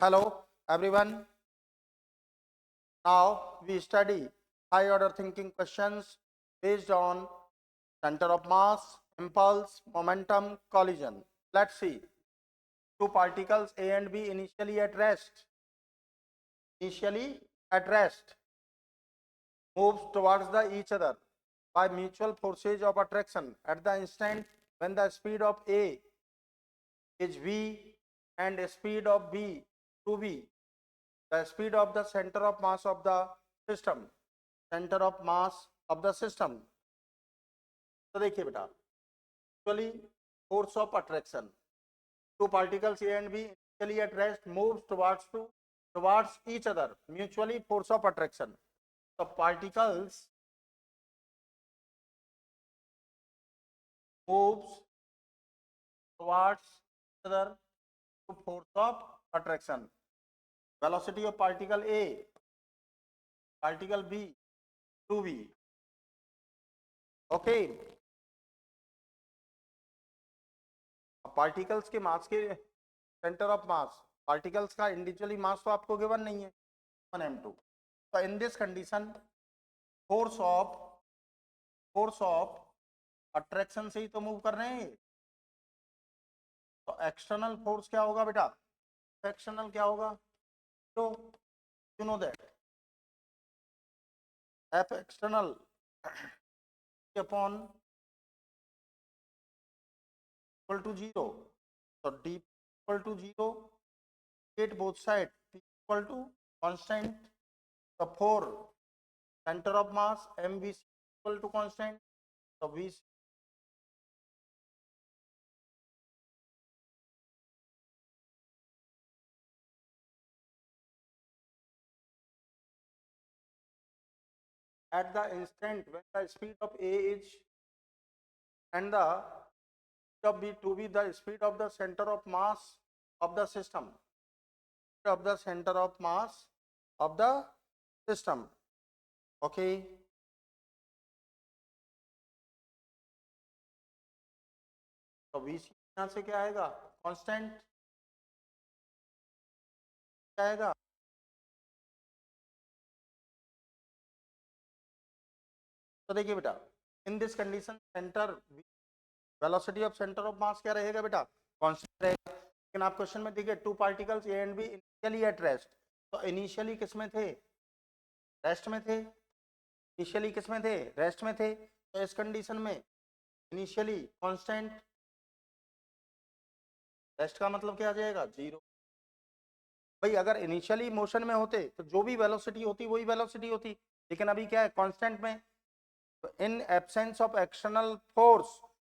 Hello everyone. Now we study high order thinking questions based on center of mass, impulse, momentum, collision. Let's see. Two particles A and B initially at rest moves towards each other by mutual forces of attraction at the instant when the speed of A is v and speed of B 2v. The speed of the center of mass of the system, तो देखिए बेटा, actually force of attraction, two particles A and B initially at rest moves towards each other, mutually force of attraction. So particles moves towards each other to force of attraction. Velocity of particle A, particle B 2v. Okay, particles के मास के centre of mass, particles का individually मास तो आपको given नहीं है 1m2. तो in this condition force of attraction से ही तो मूव कर रहे हैं. तो एक्सटर्नल फोर्स क्या होगा बेटा? एक्सटर्नल क्या होगा? तो you know that F external upon equal to 0. So d equal to 0, get both sides, p equal to constant. So for center of mass mvc equal to constant. So vc at the instant when the speed of A is and the speed of B to be the speed of the center of mass of the system, okay. तो VC यहाँ से क्या आएगा? Constant क्या आएगा? तो देखिए बेटा, in this condition centre velocity of centre of mass क्या रहेगा बेटा? कांस्टेंट रहेगा. लेकिन आप क्वेश्चन में देखिए two particles A and B initially at rest. तो इनिशियली किस में थे? रेस्ट में थे. इनिशियली किस में थे? रेस्ट में थे. तो इस कंडीशन में इनिशियली कांस्टेंट, रेस्ट का मतलब क्या आ जाएगा? 0. भाई अगर इनिशियली मोशन में होते तो जो भी वेलोसिटी होती वही वेलोसिटी होती, लेकिन अभी क्या है? कांस्टेंट में. in absence of external force,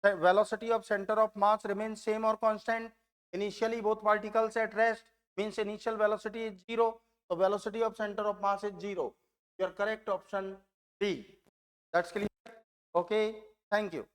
the velocity of center of mass remains same or constant. Initially both particles at rest means initial velocity is 0, so velocity of center of mass is 0. Your correct option B. That's clear. Okay, thank you.